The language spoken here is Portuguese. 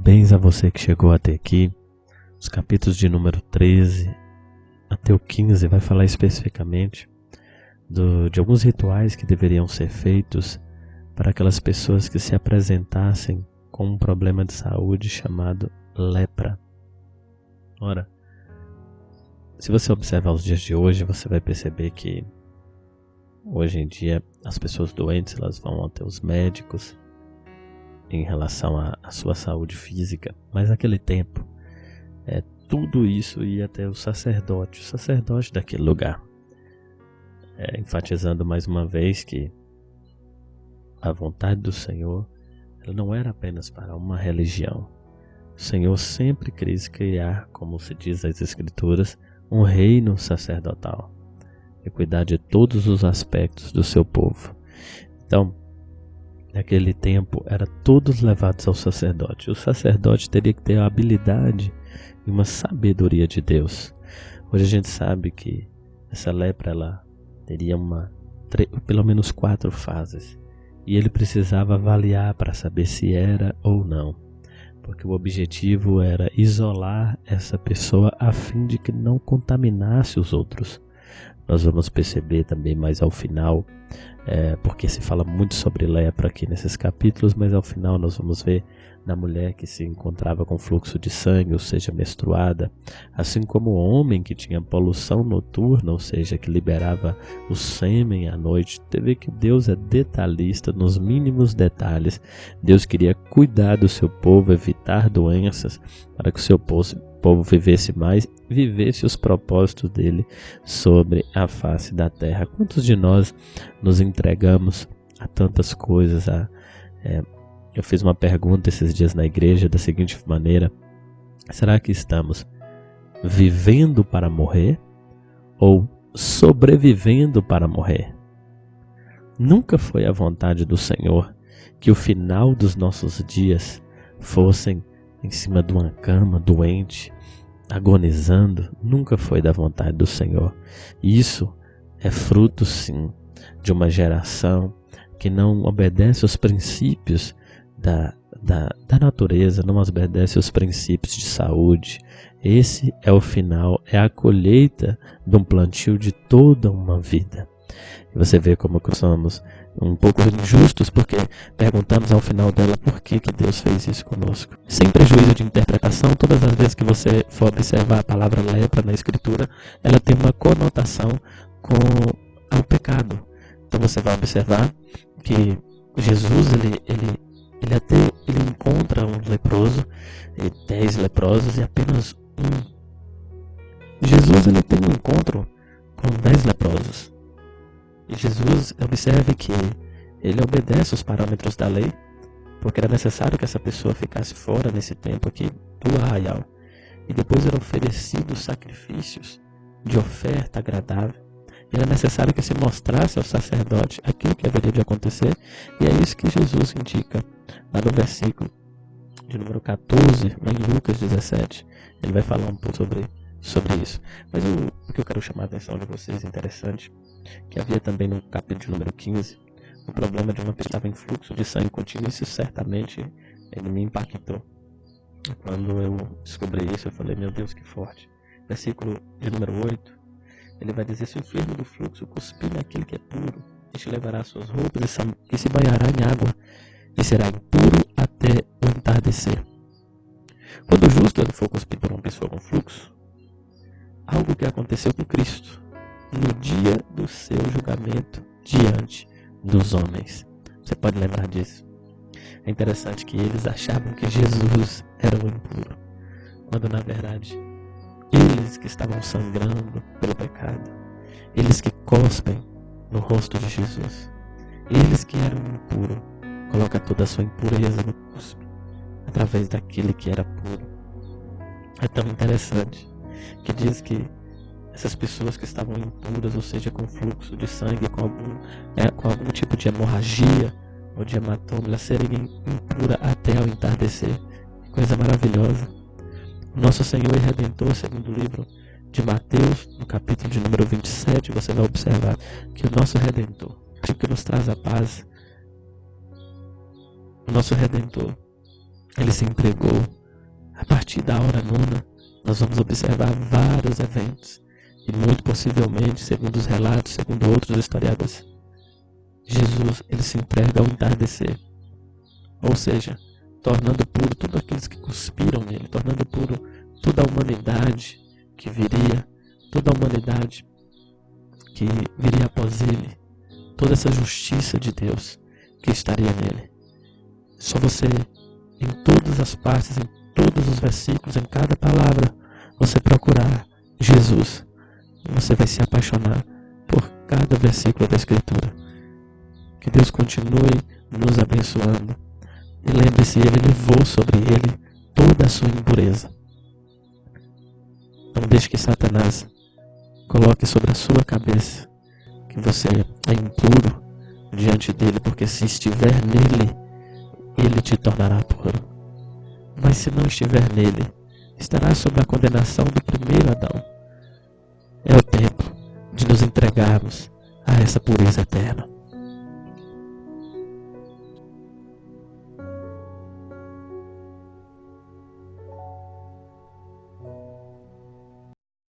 Parabéns a você que chegou até aqui. Os capítulos de número 13 até o 15 vai falar especificamente de alguns rituais que deveriam ser feitos para aquelas pessoas que se apresentassem com um problema de saúde chamado lepra. Ora, se você observar os dias de hoje, você vai perceber que hoje em dia as pessoas doentes elas vão até os médicos em relação à sua saúde física, mas naquele tempo tudo isso ia até o sacerdote daquele lugar, enfatizando mais uma vez que a vontade do Senhor ela não era apenas para uma religião. O Senhor sempre quis criar, como se diz nas Escrituras, um reino sacerdotal e cuidar de todos os aspectos do seu povo. Então, naquele tempo, eram todos levados ao sacerdote. O sacerdote teria que ter a habilidade e uma sabedoria de Deus. Hoje a gente sabe que essa lepra ela teria pelo menos 4 fases. E ele precisava avaliar para saber se era ou não. Porque o objetivo era isolar essa pessoa a fim de que não contaminasse os outros. Nós vamos perceber também mais ao final, porque se fala muito sobre lepra aqui nesses capítulos, mas ao final nós vamos ver na mulher que se encontrava com fluxo de sangue, ou seja, menstruada, assim como o homem que tinha poluição noturna, ou seja, que liberava o sêmen à noite. Você vê que Deus é detalhista nos mínimos detalhes. Deus queria cuidar do seu povo, evitar doenças, para que o seu povo vivesse mais, vivesse os propósitos dele sobre a face da terra. Quantos de nós nos entregamos a tantas coisas? Eu fiz uma pergunta esses dias na igreja da seguinte maneira: será que estamos vivendo para morrer ou sobrevivendo para morrer? Nunca foi a vontade do Senhor que o final dos nossos dias fossem em cima de uma cama, doente, agonizando. Nunca foi da vontade do Senhor. Isso é fruto, sim, de uma geração que não obedece aos princípios da natureza, não obedece aos princípios de saúde. Esse é o final, é a colheita de um plantio de toda uma vida. E você vê como somos um pouco injustos, porque perguntamos ao final dela por que Deus fez isso conosco. Sem prejuízo de interpretação, todas as vezes que você for observar a palavra lepra na Escritura, ela tem uma conotação com o pecado. Então você vai observar que Jesus ele encontra um leproso, 10 leprosos e apenas um. Jesus ele tem um encontro com 10 leprosos. E Jesus, observe que ele obedece os parâmetros da lei, porque era necessário que essa pessoa ficasse fora nesse tempo aqui do arraial. E depois eram oferecidos sacrifícios de oferta agradável. Era necessário que se mostrasse ao sacerdote aquilo que haveria de acontecer. E é isso que Jesus indica lá no versículo de número 14, lá em Lucas 17. Ele vai falar um pouco sobre isso. Mas o que eu quero chamar a atenção de vocês, interessante, que havia também no capítulo de número 15, o problema de uma pessoa que estava em fluxo de sangue contínuo. Isso certamente ele me impactou. Quando eu descobri isso, eu falei, meu Deus, que forte. Versículo de número 8, ele vai dizer: se o enfermo do fluxo cuspir naquele que é puro, este levará suas roupas e se banhará em água, e será impuro até o entardecer. Quando o justo ele for cuspido por uma pessoa com fluxo, algo que aconteceu com Cristo no dia do seu julgamento diante dos homens. Você pode lembrar disso? É interessante que eles achavam que Jesus era o impuro, quando na verdade eles que estavam sangrando pelo pecado, eles que cospem no rosto de Jesus, eles que eram impuros, colocam toda a sua impureza no cuspe, através daquele que era puro. É tão interessante que diz que essas pessoas que estavam impuras, ou seja, com fluxo de sangue, com algum tipo de hemorragia ou de hematoma, elas serem impuras até ao entardecer. Que coisa maravilhosa. O nosso Senhor e Redentor, segundo o livro de Mateus, no capítulo de número 27, você vai observar que o nosso Redentor, que nos traz a paz, o nosso Redentor, Ele se entregou. A partir da hora nona, nós vamos observar vários eventos. E muito possivelmente, segundo os relatos, segundo outros historiadores, Jesus, ele se entrega ao entardecer. Ou seja, tornando puro todos aqueles que cuspiram nele, tornando puro toda a humanidade que viria, toda a humanidade que viria após ele, toda essa justiça de Deus que estaria nele. Só você, em todas as partes, em todos os versículos, em cada palavra, você procurar Jesus, e você vai se apaixonar por cada versículo da Escritura. Que Deus continue nos abençoando. E lembre-se, ele levou sobre ele toda a sua impureza. Não deixe que Satanás coloque sobre a sua cabeça que você é impuro diante dele, porque se estiver nele, ele te tornará puro. Mas se não estiver nele, estará sob a condenação do primeiro Adão. É o tempo de nos entregarmos a essa pureza eterna.